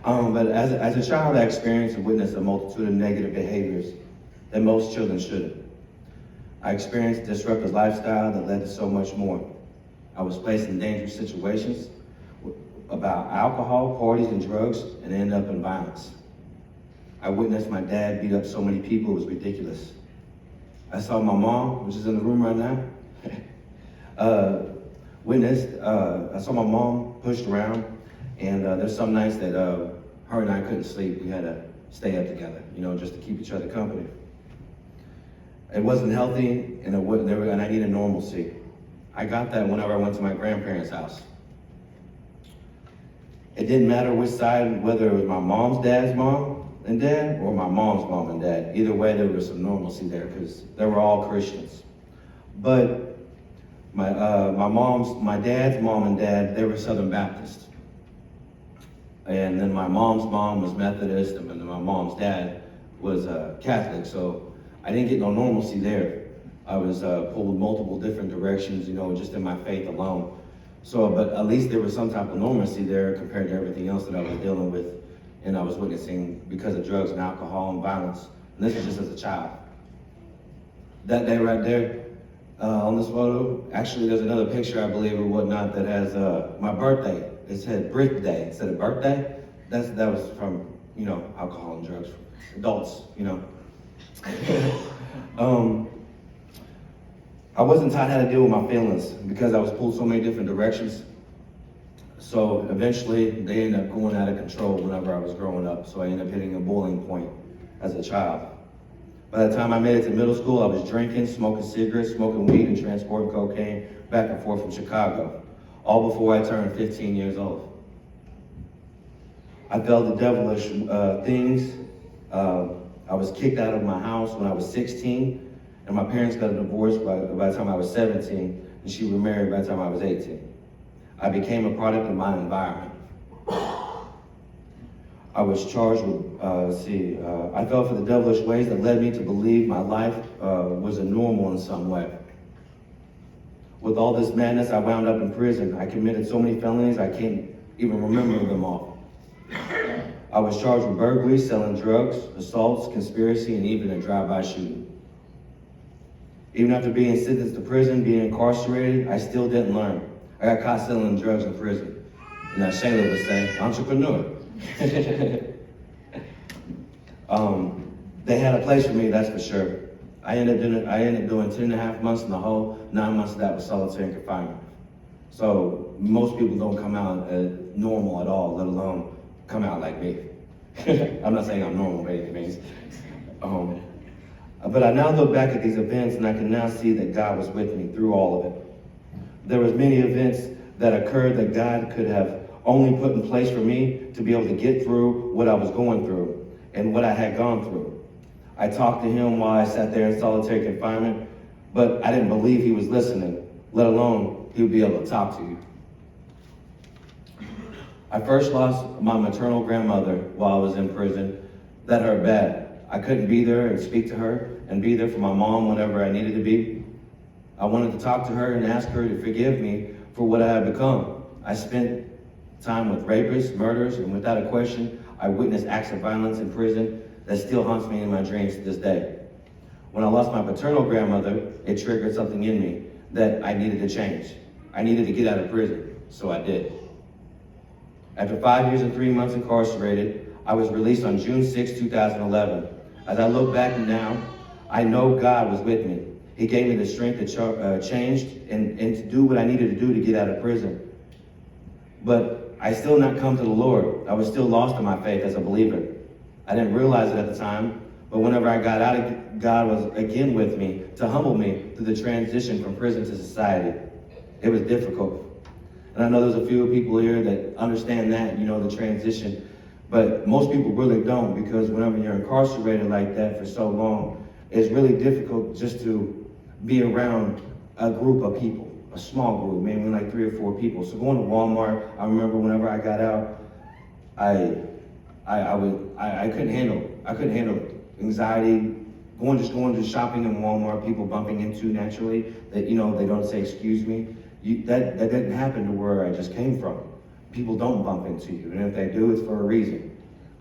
But as a child, I experienced and witnessed a multitude of negative behaviors that most children shouldn't. I experienced a disruptive lifestyle that led to so much more. I was placed in dangerous situations about alcohol, parties, and drugs, and ended up in violence. I witnessed my dad beat up so many people, it was ridiculous. I saw my mom, which is in the room right now, I saw my mom pushed around, and there's some nights that her and I couldn't sleep. We had to stay up together, just to keep each other company. It wasn't healthy, and I needed normalcy. I got that whenever I went to my grandparents' house. It didn't matter which side, whether it was my mom's dad's mom and dad, or my mom's mom and dad. Either way, there was some normalcy there, because they were all Christians. But my dad's mom and dad, they were Southern Baptist. And then my mom's mom was Methodist, and then my mom's dad was Catholic. So I didn't get no normalcy there. I was pulled multiple different directions, just in my faith alone. So, but at least there was some type of normalcy there compared to everything else that I was dealing with and I was witnessing because of drugs and alcohol and violence. And this was just as a child. That day right there, on this photo, actually there's another picture, I believe, or whatnot, that has my birthday. It said birthday instead of birthday. That was from, alcohol and drugs, adults, I wasn't taught how to deal with my feelings because I was pulled so many different directions. So eventually they ended up going out of control whenever I was growing up. So I ended up hitting a boiling point as a child. By the time I made it to middle school, I was drinking, smoking cigarettes, smoking weed, and transporting cocaine back and forth from Chicago, all before I turned 15 years old. I felt the devilish things. I was kicked out of my house when I was 16. And my parents got a divorce by the time I was 17, and she remarried by the time I was 18. I became a product of my environment. I was charged with, I fell for the devilish ways that led me to believe my life was normal in some way. With all this madness, I wound up in prison. I committed so many felonies, I can't even remember them all. I was charged with burglary, selling drugs, assaults, conspiracy, and even a drive-by shooting. Even after being sentenced to prison, being incarcerated, I still didn't learn. I got caught selling drugs in prison. And as Shayla would say, entrepreneur. They had a place for me, that's for sure. I ended up doing 10.5 months in the hole. 9 months of that was solitary confinement. So most people don't come out normal at all, let alone come out like me. I'm not saying I'm normal by any means. But I now look back at these events and I can now see that God was with me through all of it. There was many events that occurred that God could have only put in place for me to be able to get through what I was going through and what I had gone through. I talked to him while I sat there in solitary confinement, but I didn't believe he was listening, let alone he would be able to talk to you. I first lost my maternal grandmother while I was in prison. That hurt bad. I couldn't be there and speak to her and be there for my mom whenever I needed to be. I wanted to talk to her and ask her to forgive me for what I had become. I spent time with rapists, murderers, and without a question, I witnessed acts of violence in prison that still haunts me in my dreams to this day. When I lost my paternal grandmother, it triggered something in me that I needed to change. I needed to get out of prison, so I did. After 5 years and 3 months incarcerated, I was released on June 6, 2011. As I look back now, I know God was with me. He gave me the strength to change and to do what I needed to do to get out of prison. But I still not come to the Lord. I was still lost in my faith as a believer. I didn't realize it at the time, but whenever I got out, God was again with me to humble me through the transition from prison to society. It was difficult. And I know there's a few people here that understand that, the transition. But most people really don't, because whenever you're incarcerated like that for so long, it's really difficult just to be around a group of people, a small group, maybe like 3 or 4 people. So going to Walmart, I remember whenever I got out, I couldn't handle anxiety, going to shopping in Walmart, people bumping into naturally, that they don't say excuse me. That didn't happen to where I just came from. People don't bump into you, and if they do, it's for a reason.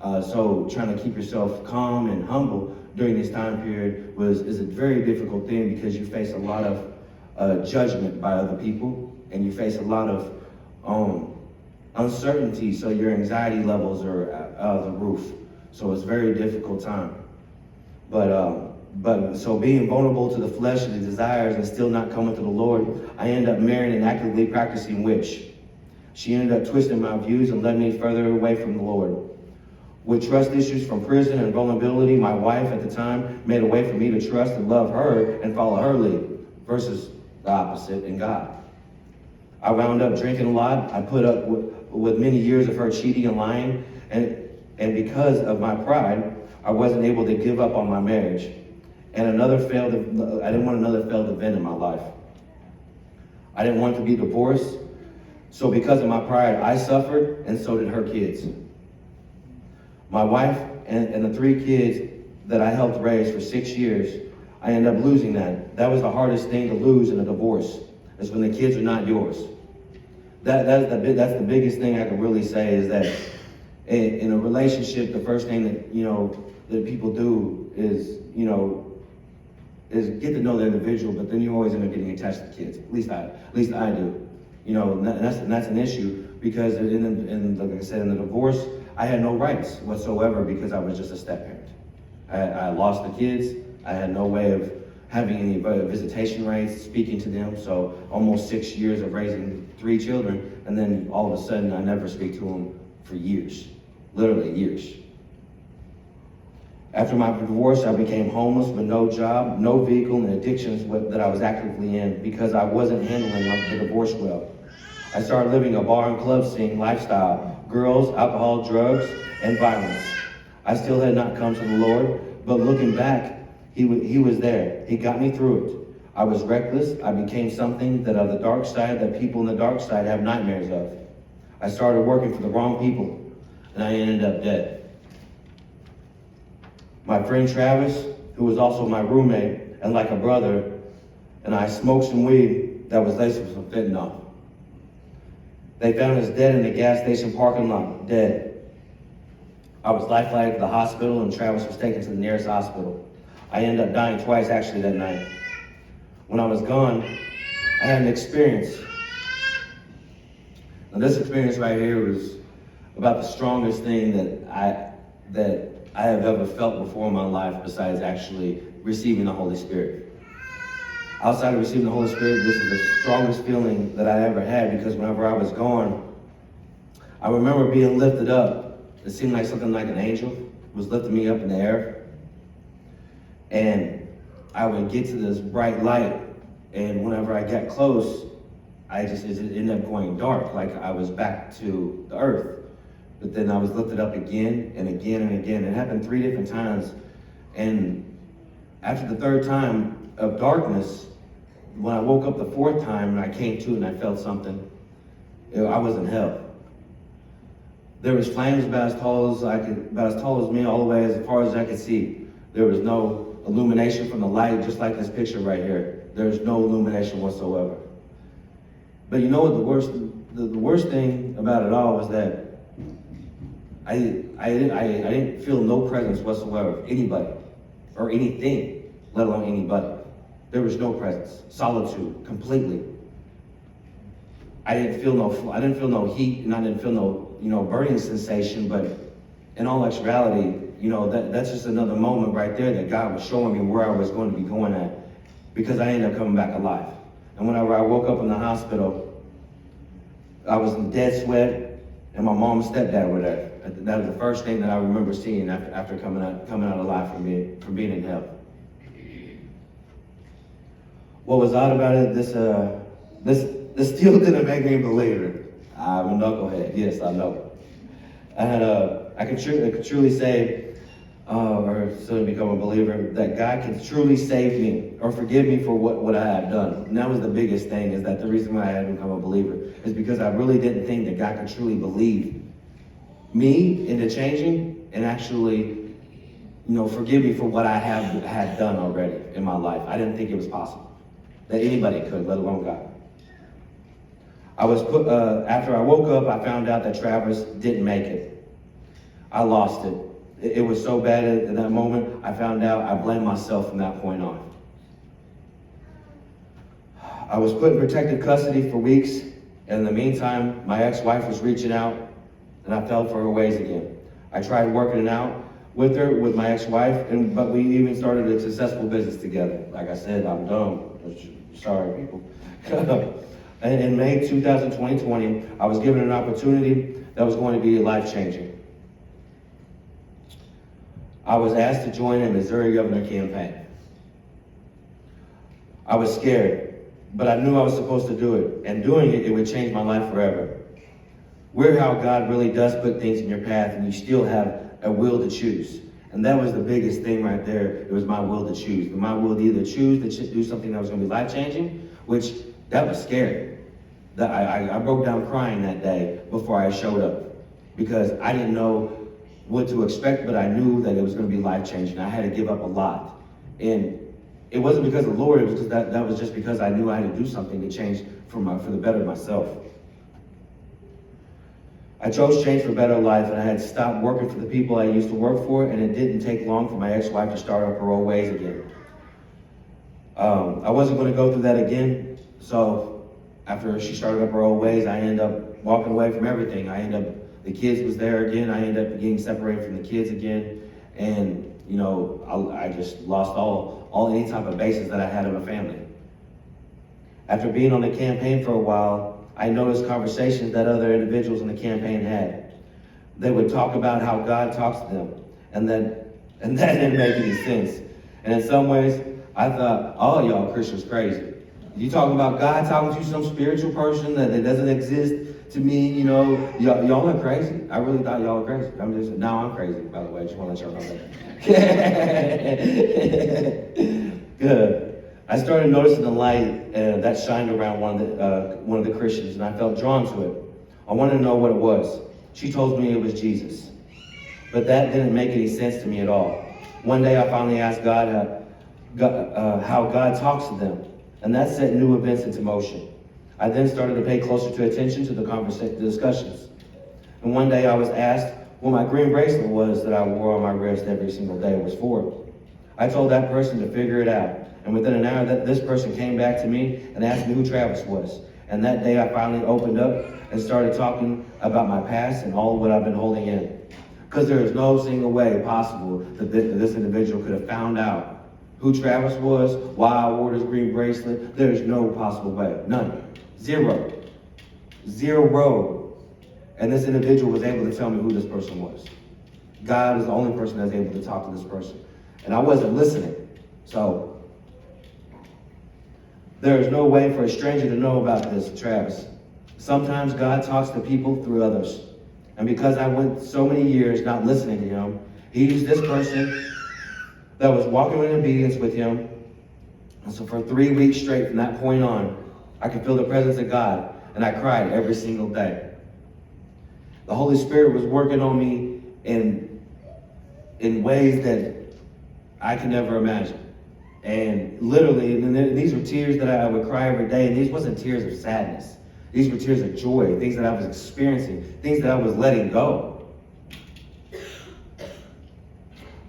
So trying to keep yourself calm and humble during this time period is a very difficult thing, because you face a lot of judgment by other people, and you face a lot of uncertainty. So your anxiety levels are out of the roof. So it's a very difficult time. But so being vulnerable to the flesh and the desires and still not coming to the Lord, I ended up marrying and actively practicing witch. She ended up twisting my views and led me further away from the Lord. With trust issues from prison and vulnerability, my wife at the time made a way for me to trust and love her and follow her lead, versus the opposite in God. I wound up drinking a lot. I put up with many years of her cheating and lying, and because of my pride, I wasn't able to give up on my marriage. And I didn't want another failed event in my life. I didn't want to be divorced. So because of my pride, I suffered, and so did her kids. My wife and the 3 kids that I helped raise for 6 years, I ended up losing that. That was the hardest thing to lose in a divorce, is when the kids are not yours. That's the biggest thing I can really say, is that in a relationship, the first thing that people do is get to know the individual, but then you always end up getting attached to the kids. At least I do. And that's an issue, because like I said, in the divorce, I had no rights whatsoever, because I was just a step parent. I lost the kids. I had no way of having any visitation rights, speaking to them. So almost 6 years of raising 3 children, and then all of a sudden I never speak to them for years, literally years. After my divorce, I became homeless with no job, no vehicle, and addictions that I was actively in, because I wasn't handling the divorce well. I started living a bar and club scene lifestyle: girls, alcohol, drugs, and violence. I still had not come to the Lord, but looking back, He was there. He got me through it. I was reckless. I became something that of the dark side that people in the dark side have nightmares of. I started working for the wrong people, and I ended up dead. My friend Travis, who was also my roommate and like a brother, and I smoked some weed that was laced with some fentanyl. They found us dead in the gas station parking lot, dead. I was life-flighted to the hospital, and Travis was taken to the nearest hospital. I ended up dying twice actually that night. When I was gone, I had an experience. Now this experience right here was about the strongest thing that I have ever felt before in my life, besides actually receiving the Holy Spirit. Outside of receiving the Holy Spirit, this is the strongest feeling that I ever had, because whenever I was gone, I remember being lifted up. It seemed like something like an angel was lifting me up in the air. And I would get to this bright light, and whenever I got close, it ended up going dark, like I was back to the earth. But then I was lifted up again and again and again. It happened 3 different times. And after the 3rd time of darkness, when I woke up the 4th time and I came to and I felt something, I was in hell. There was flames about as tall as me, all the way as far as I could see. There was no illumination from the light, just like this picture right here. There's no illumination whatsoever. But you know what the worst thing about it all was that I didn't feel no presence whatsoever of anybody or anything, let alone anybody. There was no presence, solitude, completely. I didn't feel no heat, and I didn't feel no burning sensation. But in all actuality, that's just another moment right there that God was showing me where I was going to be going at, because I ended up coming back alive. And whenever I woke up in the hospital, I was in dead sweat, and my mom and stepdad were there. That was the first thing that I remember seeing after coming out alive from being in hell. What was odd about it, this still didn't make me a believer. I'm a knucklehead, yes, I know. I could truly say, or still become a believer, that God can truly save me or forgive me for what I have done. And that was the biggest thing, is that the reason why I had become a believer is because I really didn't think that God could truly believe me into changing and actually, forgive me for what I had done already in my life. I didn't think it was possible that anybody could, let alone God. After I woke up, I found out that Travis didn't make it. I lost it. It was so bad at that moment, I found out I blamed myself from that point on. I was put in protective custody for weeks, and in the meantime, my ex-wife was reaching out, and I fell for her ways again. I tried working it out with her, with my ex-wife, but we even started a successful business together. Like I said, I'm done. Sorry, people. In May 2020, I was given an opportunity that was going to be life-changing. I was asked to join a Missouri governor campaign. I was scared, but I knew I was supposed to do it, and doing it would change my life forever. Weird how God really does put things in your path, and you still have a will to choose. And that was the biggest thing right there. It was my will to choose. My will to either choose to do something that was going to be life-changing, which that was scary. I broke down crying that day before I showed up, because I didn't know what to expect, but I knew that it was going to be life-changing. I had to give up a lot. And it wasn't because of the Lord, it was because that was just because I knew I had to do something to change for the better of myself. I chose change for a better life, and I had stopped working for the people I used to work for, and it didn't take long for my ex-wife to start up her old ways again. I wasn't going to go through that again, so after she started up her old ways, I ended up walking away from everything. The kids was there again. I ended up getting separated from the kids again. And, I just lost all any type of basis that I had of a family. After being on the campaign for a while, I noticed conversations that other individuals in the campaign had. They would talk about how God talks to them. And that didn't make any sense. And in some ways, I thought, all y'all Christians crazy. You talking about God talking to some spiritual person that doesn't exist? To me, y'all are crazy. I really thought y'all were crazy. Now I'm crazy, by the way. I just want to let y'all know that. Good. I started noticing the light that shined around one of the Christians, and I felt drawn to it. I wanted to know what it was. She told me it was Jesus. But that didn't make any sense to me at all. One day I finally asked God how God talks to them, and that set new events into motion. I then started to pay closer attention to the discussions. And one day I was asked what my green bracelet was that I wore on my wrist every single day was for. I told that person to figure it out. And within an hour, this person came back to me and asked me who Travis was. And that day I finally opened up and started talking about my past and all of what I've been holding in. Because there is no single way possible that this individual could have found out who Travis was, why I wore this green bracelet. There is no possible way. None. Zero. And this individual was able to tell me who this person was. God is the only person that's able to talk to this person. And I wasn't listening. So there is no way for a stranger to know about this, Travis. Sometimes God talks to people through others. And because I went so many years not listening to him, he used this person that was walking in obedience with him. And so for 3 weeks straight from that point on, I could feel the presence of God, and I cried every single day. The Holy Spirit was working on me in ways that I could never imagine. And literally, these were tears that I would cry every day, and these wasn't tears of sadness. These were tears of joy, things that I was experiencing, things that I was letting go.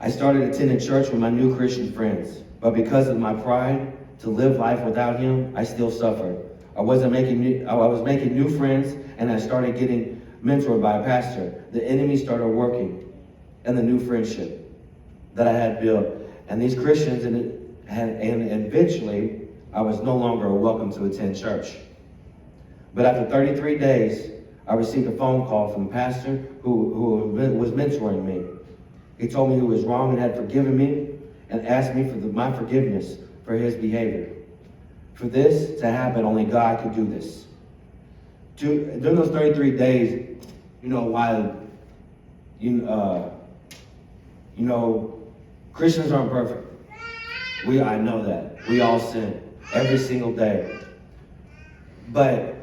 I started attending church with my new Christian friends, but because of my pride to live life without him, I still suffered. I was making new friends, and I started getting mentored by a pastor. The enemy started working in the new friendship that I had built. And these Christians, and eventually, I was no longer welcome to attend church. But after 33 days, I received a phone call from a pastor who was mentoring me. He told me he was wrong and had forgiven me and asked me for my forgiveness for his behavior. For this to happen, only God could do this. During those 33 days, Christians aren't perfect. I know that. We all sin every single day. But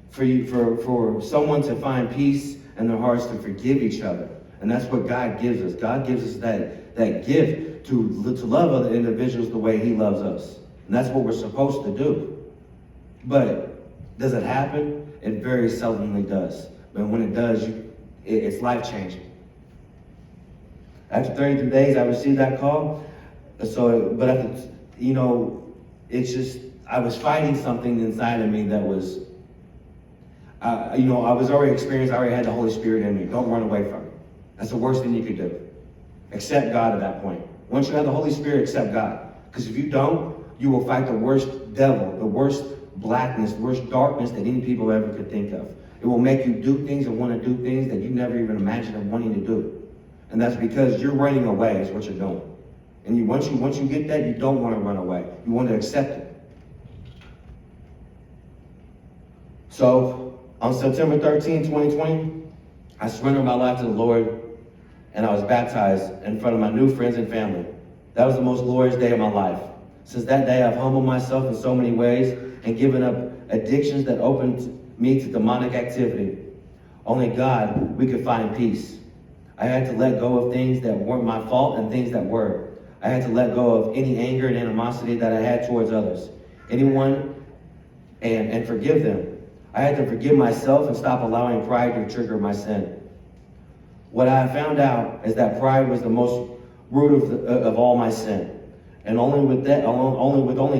for someone to find peace in their hearts to forgive each other, and that's what God gives us. God gives us that gift to love other individuals the way he loves us. And that's what we're supposed to do. But does it happen? It very seldomly does. But when it does, it's life-changing. After 33 days, I received that call. So, but after, it's just, I was fighting something inside of me that was, I was already experienced, I already had the Holy Spirit in me. Don't run away from it. That's the worst thing you could do. Accept God at that point. Once you have the Holy Spirit, accept God. Because if you don't, you will fight the worst devil, the worst blackness, the worst darkness that any people ever could think of. It will make you do things and want to do things that you never even imagined of wanting to do. And that's because you're running away is what you're doing. And once you get that, you don't want to run away. You want to accept it. So on September 13, 2020, I surrendered my life to the Lord, and I was baptized in front of my new friends and family. That was the most glorious day of my life. Since that day, I've humbled myself in so many ways and given up addictions that opened me to demonic activity. Only God, we could find peace. I had to let go of things that weren't my fault and things that were. I had to let go of any anger and animosity that I had towards others, anyone, and forgive them. I had to forgive myself and stop allowing pride to trigger my sin. What I found out is that pride was the most root of all my sin. And only with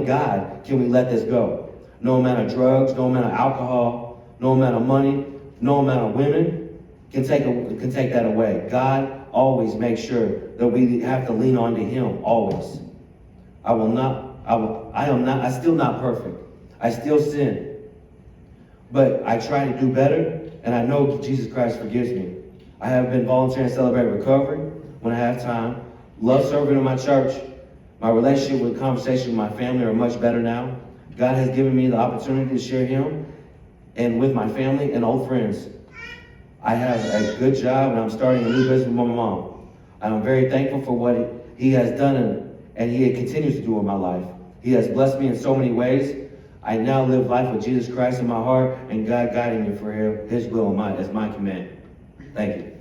God can we let this go. No amount of drugs, no amount of alcohol, no amount of money, no amount of women can take that away. God always makes sure that we have to lean on to Him, always. I'm still not perfect. I still sin. But I try to do better, and I know Jesus Christ forgives me. I have been volunteering Celebrate Recovery when I have time. Love serving in my church. My relationship with conversation with my family are much better now. God has given me the opportunity to share Him and with my family and old friends. I have a good job, and I'm starting a new business with my mom. I am very thankful for what He has done and He continues to do in my life. He has blessed me in so many ways. I now live life with Jesus Christ in my heart and God guiding me for His will as my command. Thank you.